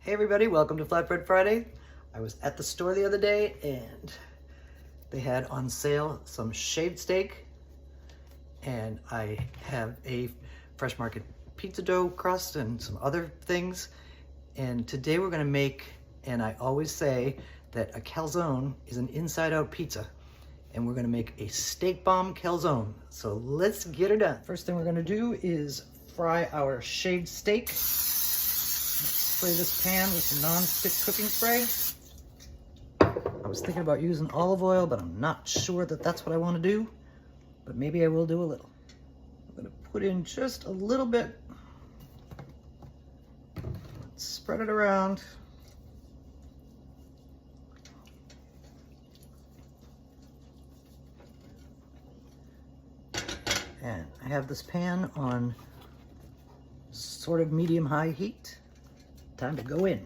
Hey everybody, welcome to Flatbread Friday. I was at the store the other day and they had on sale some shaved steak, and I have a fresh market pizza dough crust and some other things. And today we're gonna make, and I always say that a calzone is an inside out pizza, and we're gonna make a steak bomb calzone. So let's get it done. First thing we're gonna do is fry our shaved steak. Spray this pan with some non-stick cooking spray. I was thinking about using olive oil, but I'm not sure that that's what I want to do, but maybe I will do a little. I'm going to put in just a little bit. Spread it around. And I have this pan on sort of medium-high heat. Time to go in.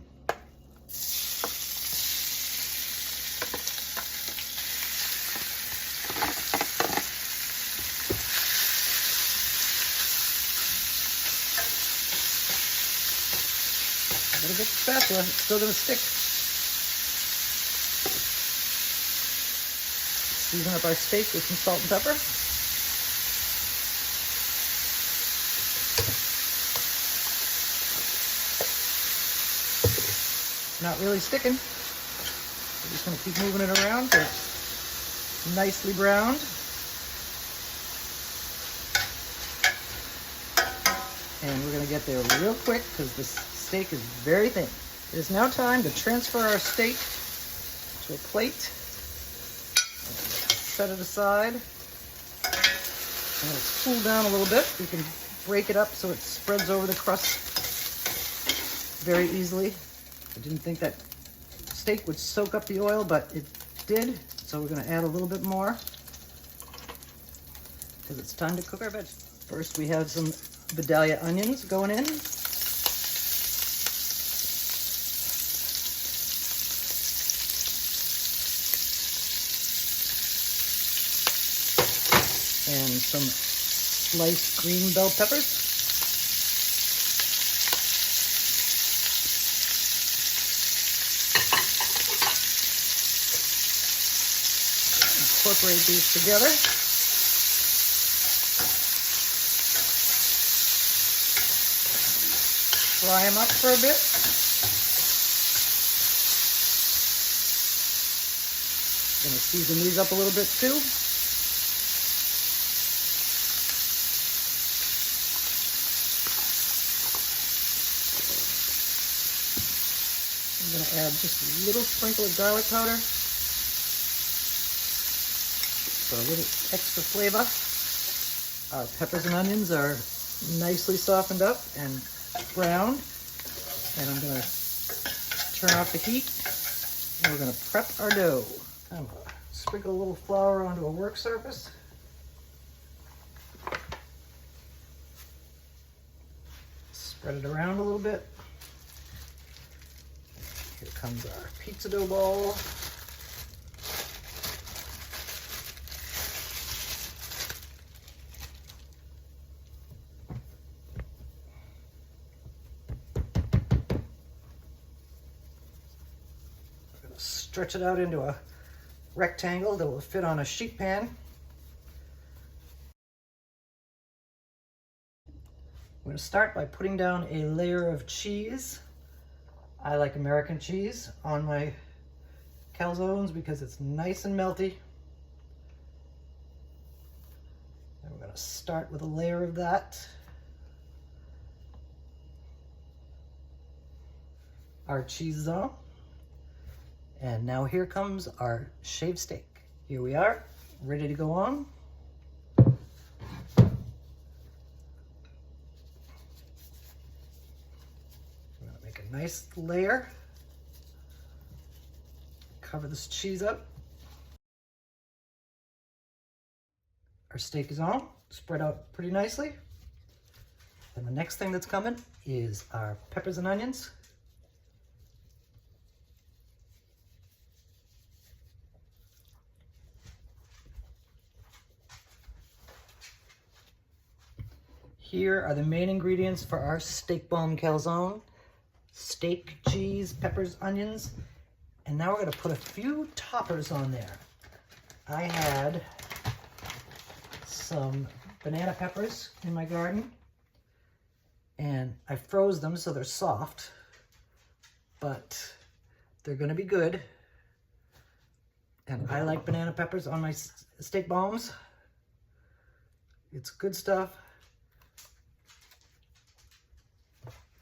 Better get the spatula, it's still gonna stick. Season up our steak with some salt and pepper. Not really sticking. We're just gonna keep moving it around till it's nicely browned. And we're gonna get there real quick because this steak is very thin. It is now time to transfer our steak to a plate. Set it aside. And it'll cool down a little bit. We can break it up so it spreads over the crust very easily. I didn't think that steak would soak up the oil, but it did. So we're gonna add a little bit more because it's time to cook our vegetables. First, we have some Vidalia onions going in. And some sliced green bell peppers. Incorporate these together. Fry them up for a bit. Gonna season these up a little bit too. I'm gonna add just a little sprinkle of garlic powder for a little extra flavor. Our peppers and onions are nicely softened up and browned, and I'm gonna turn off the heat and we're gonna prep our dough. I'm gonna sprinkle a little flour onto a work surface. Spread it around a little bit. Here comes our pizza dough ball. Stretch it out into a rectangle that will fit on a sheet pan. I'm going to start by putting down a layer of cheese. I like American cheese on my calzones because it's nice and melty. And we're going to start with a layer of that. Our cheese is on. And now here comes our shaved steak. Here we are, ready to go on. We're gonna make a nice layer. Cover this cheese up. Our steak is on, spread out pretty nicely. And the next thing that's coming is our peppers and onions. Here are the main ingredients for our steak bomb calzone. steak, cheese, peppers, onions. And now we're gonna put a few toppers on there. I had some banana peppers in my garden and I froze them so they're soft, but they're gonna be good. And I like banana peppers on my steak bombs. It's good stuff.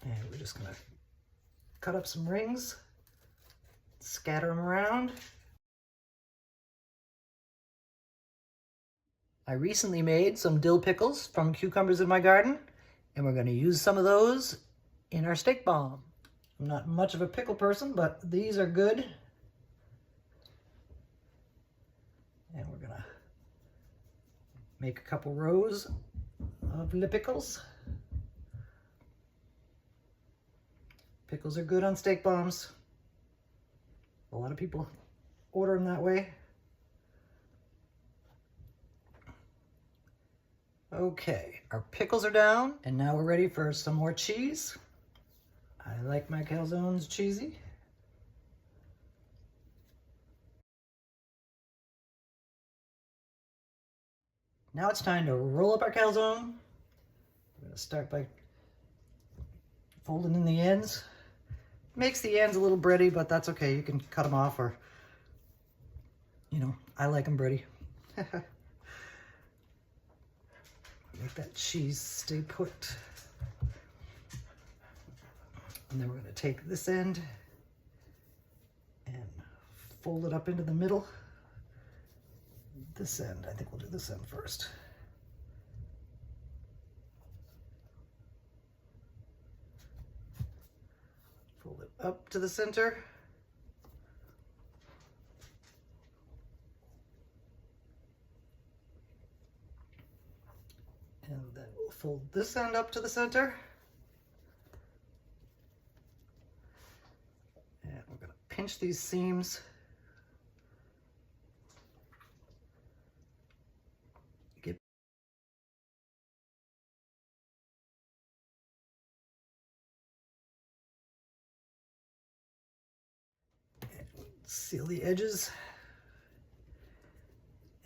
And we're just gonna cut up some rings, scatter them around. I recently made some dill pickles from cucumbers in my garden, and we're gonna use some of those in our steak bomb. I'm not much of a pickle person, but these are good. And we're gonna make a couple rows of lip pickles. Pickles are good on steak bombs. A lot of people order them that way. Okay, our pickles are down, and now we're ready for some more cheese. I like my calzones cheesy. Now it's time to roll up our calzone. We're gonna start by folding in the ends. Makes the ends a little bready, but that's okay. You can cut them off, or, you know, I like them bready. Make that cheese stay put. And then we're gonna take this end and fold it up into the middle. This end, I think we'll do this end first. Fold it up to the center. And then we'll fold this end up to the center. And we're gonna pinch these seams. Seal the edges.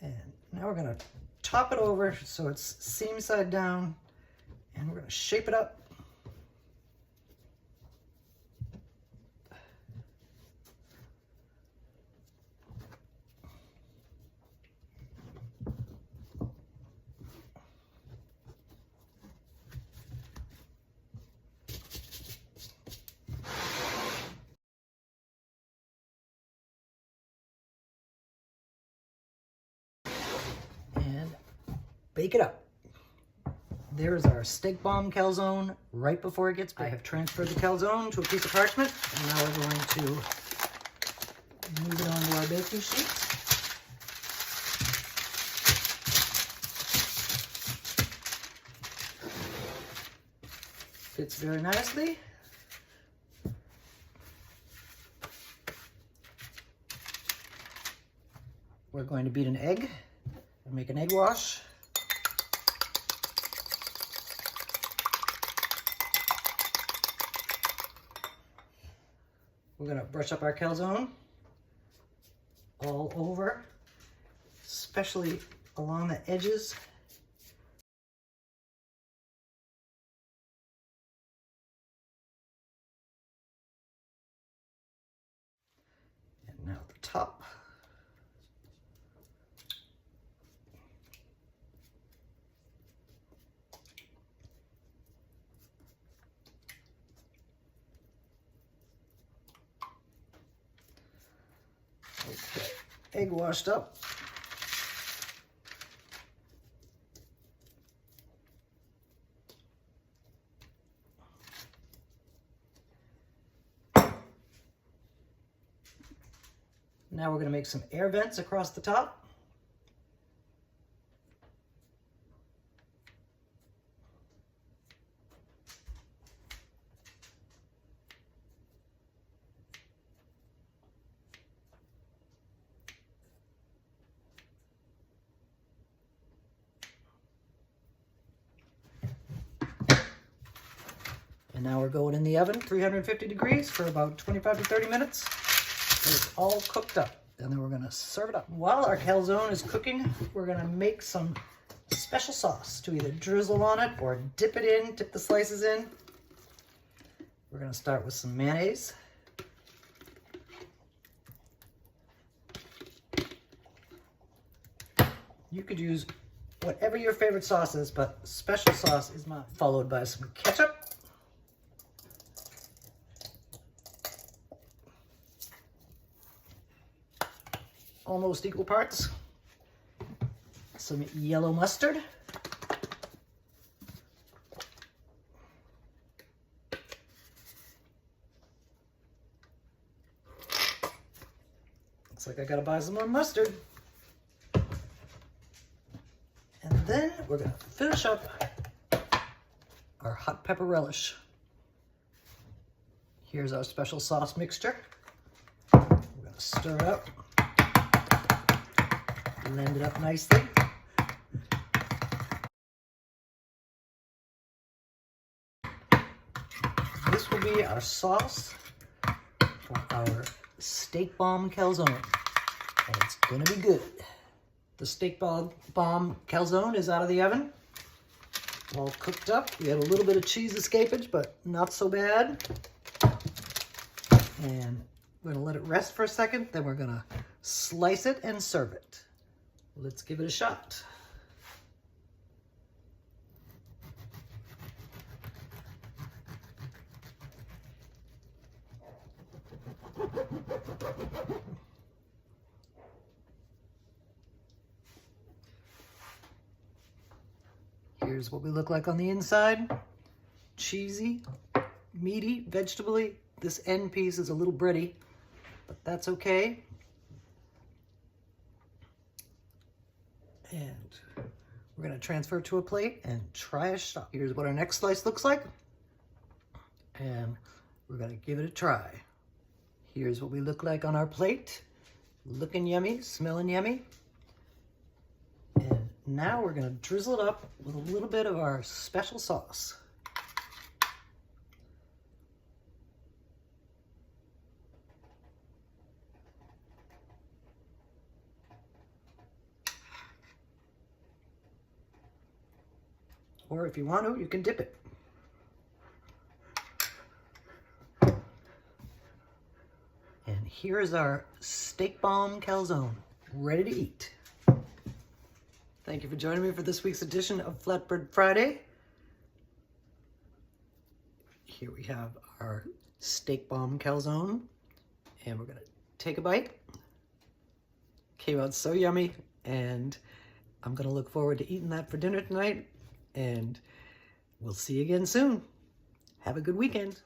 And now we're gonna top it over so it's seam side down, and we're gonna shape it up. Bake it up. There's our steak bomb calzone right before it gets baked. I have transferred the calzone to a piece of parchment, and now we're going to move it onto our baking sheet. Fits very nicely. We're going to beat an egg and make an egg wash. We're gonna brush up our calzone all over, especially along the edges. And now the top. Okay, egg washed up. Now we're going to make some air vents across the top. And now we're going in the oven, 350 degrees for about 25 to 30 minutes. So it's all cooked up. And then we're gonna serve it up. While our calzone is cooking, we're gonna make some special sauce to either drizzle on it or dip it in, dip the slices in. We're gonna start with some mayonnaise. You could use whatever your favorite sauce is, but special sauce is mine. Followed by some ketchup. Almost equal parts. Some yellow mustard. Looks like I gotta buy some more mustard. And then we're gonna finish up our hot pepper relish. Here's our special sauce mixture. We're gonna stir it up. Blend it up nicely. This will be our sauce for our steak bomb calzone, and it's gonna be good. The steak bomb calzone is out of the oven, all cooked up. We had a little bit of cheese escapage, but not so bad. And we're gonna let it rest for a second, then we're gonna slice it and serve it. Let's give it a shot. Here's what we look like on the inside. Cheesy, meaty, vegetable-y. This end piece is a little bready, but that's okay. And we're gonna transfer to a plate and try a shot. Here's what our next slice looks like. And we're gonna give it a try. Here's what we look like on our plate. Looking yummy, smelling yummy. And now we're gonna drizzle it up with a little bit of our special sauce. Or if you want to, you can dip it. And here's our steak bomb calzone, ready to eat. Thank you for joining me for this week's edition of Flatbread Friday. Here we have our steak bomb calzone, and we're gonna take a bite. Came out so yummy, and I'm gonna look forward to eating that for dinner tonight. And we'll see you again soon. Have a good weekend.